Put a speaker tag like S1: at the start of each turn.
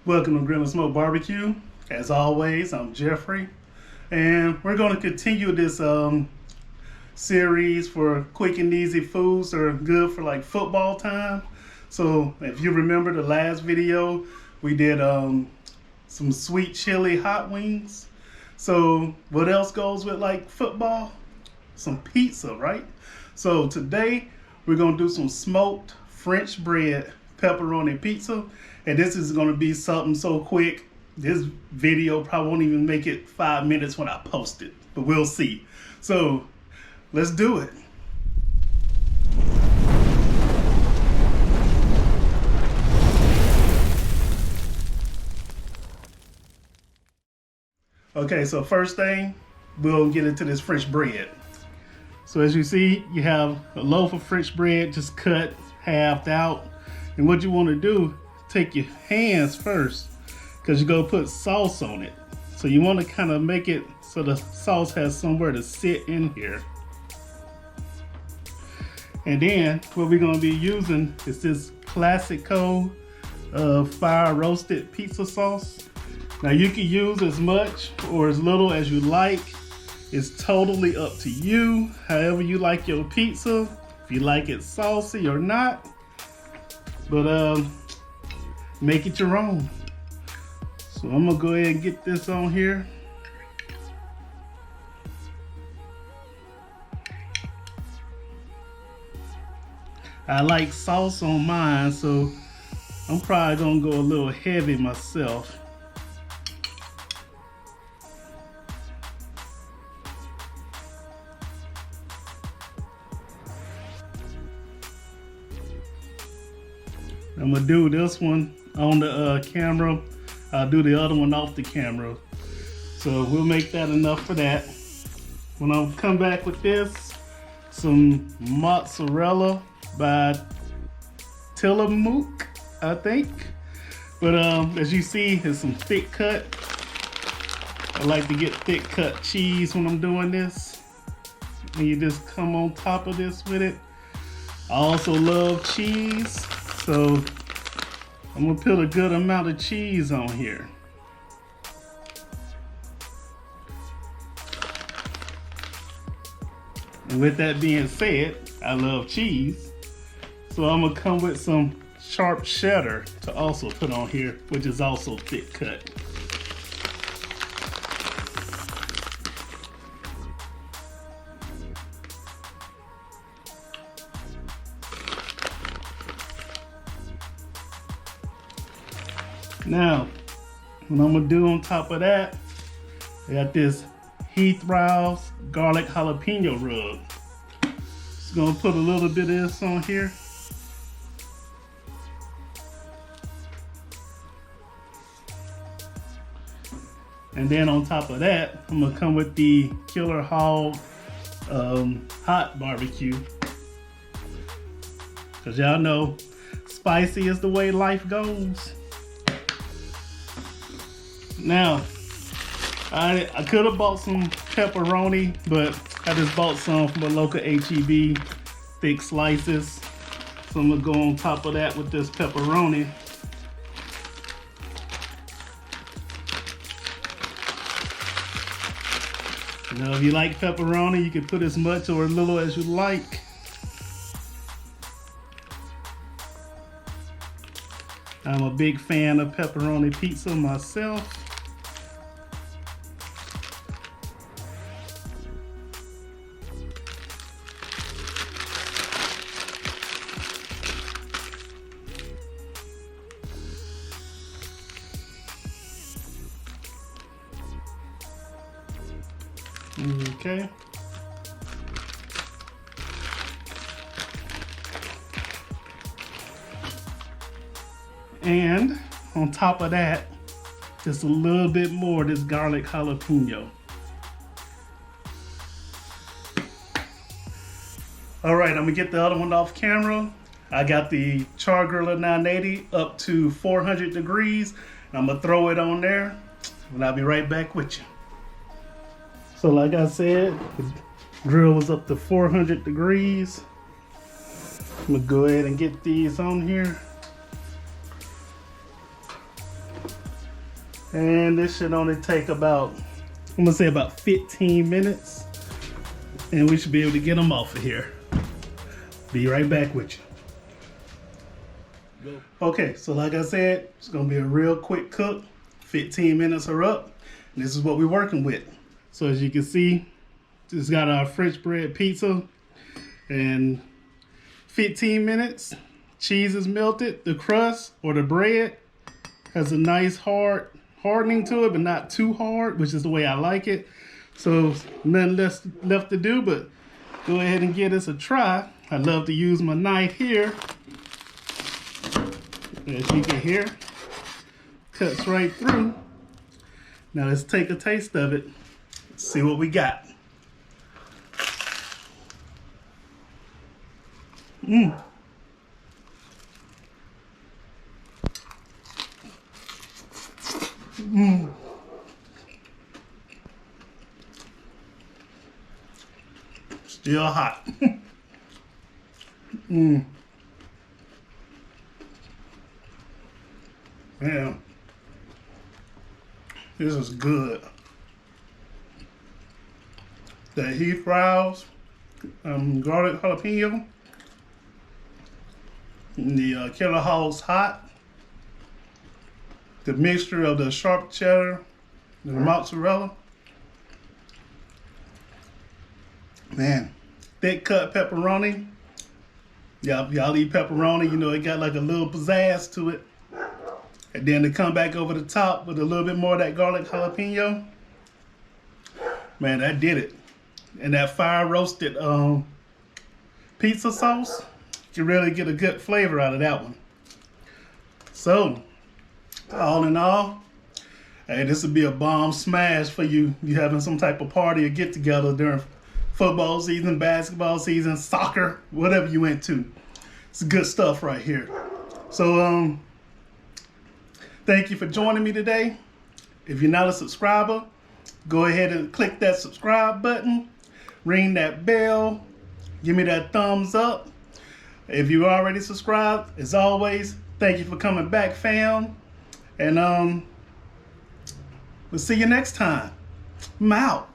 S1: Welcome to Grill and Smoke BBQ. As always, I'm Jeffrey, and we're going to continue this series for quick and easy foods that are good for like football time. So if you remember the last video, we did some sweet chili hot wings. So what else goes with like football? Some pizza, right? So today we're going to do some smoked French bread pepperoni pizza. And this is going to be something so quick. This video probably won't even make it 5 minutes when I post it, but we'll see. So let's do it. Okay, so first thing, we'll get into this French bread. So as you see, you have a loaf of French bread just cut, halved out. And what you want to do, take your hands first, because you're going to put sauce on it. So you want to kind of make it so the sauce has somewhere to sit in here. And then what we're going to be using is this Classico fire roasted pizza sauce. Now you can use as much or as little as you like. It's totally up to you, however you like your pizza, if you like it saucy or not. But make it your own. So I'm gonna go ahead and get this on here. I like sauce on mine, so I'm probably gonna go a little heavy myself. I'm gonna do this one on the camera. I'll do the other one off the camera. So we'll make that enough for that. When I come back with this, some mozzarella by Tillamook, I think. But as you see, it's some thick cut. I like to get thick cut cheese when I'm doing this. And you just come on top of this with it. I also love cheese. So I'm gonna put a good amount of cheese on here. And with that being said, I love cheese. So I'm gonna come with some sharp cheddar to also put on here, which is also thick cut. Now, what I'm gonna do on top of that, I got this Heathrow's garlic jalapeno rub. Just gonna put a little bit of this on here. And then on top of that, I'm gonna come with the Killer Hog hot barbecue. Cause y'all know, spicy is the way life goes. Now, I could have bought some pepperoni, but I just bought some from a local HEB, thick slices. So I'm gonna go on top of that with this pepperoni. Now, if you like pepperoni, you can put as much or as little as you like. I'm a big fan of pepperoni pizza myself. Okay. And on top of that, just a little bit more of this garlic jalapeno. All right, I'm gonna get the other one off camera. I got the char-griller 980 up to 400 degrees. And I'm gonna throw it on there, and I'll be right back with you. So like I said, the grill was up to 400 degrees. I'm gonna go ahead and get these on here. And this should only take about, I'm gonna say about 15 minutes. And we should be able to get them off of here. Be right back with you. Okay, so like I said, it's gonna be a real quick cook. 15 minutes are up. And this is what we're working with. So as you can see, just got our French bread pizza. And 15 minutes, cheese is melted. The crust or the bread has a nice hardening to it, but not too hard, which is the way I like it. So nothing left to do but go ahead and give this a try. I love to use my knife here. As you can hear, cuts right through. Now let's take a taste of it. Let's see what we got. Mmm. Mmm. Still hot. Mmm. Man, this is good. The heat fries, garlic jalapeno, and the Killer House hot. The mixture of the sharp cheddar, the mozzarella. Man, thick cut pepperoni. Y'all eat pepperoni, you know, it got like a little pizzazz to it. And then to come back over the top with a little bit more of that garlic jalapeno. Man, that did it. And that fire roasted pizza sauce, you can really get a good flavor out of that one. So, all in all, hey, this would be a bomb smash for you having some type of party or get together during football season, basketball season, soccer, whatever you went to. It's good stuff right here. So, thank you for joining me today. If you're not a subscriber, go ahead and click that subscribe button, ring that bell, give me that thumbs up. If you already subscribed, as always, thank you for coming back, fam. And we'll see you next time. I'm out.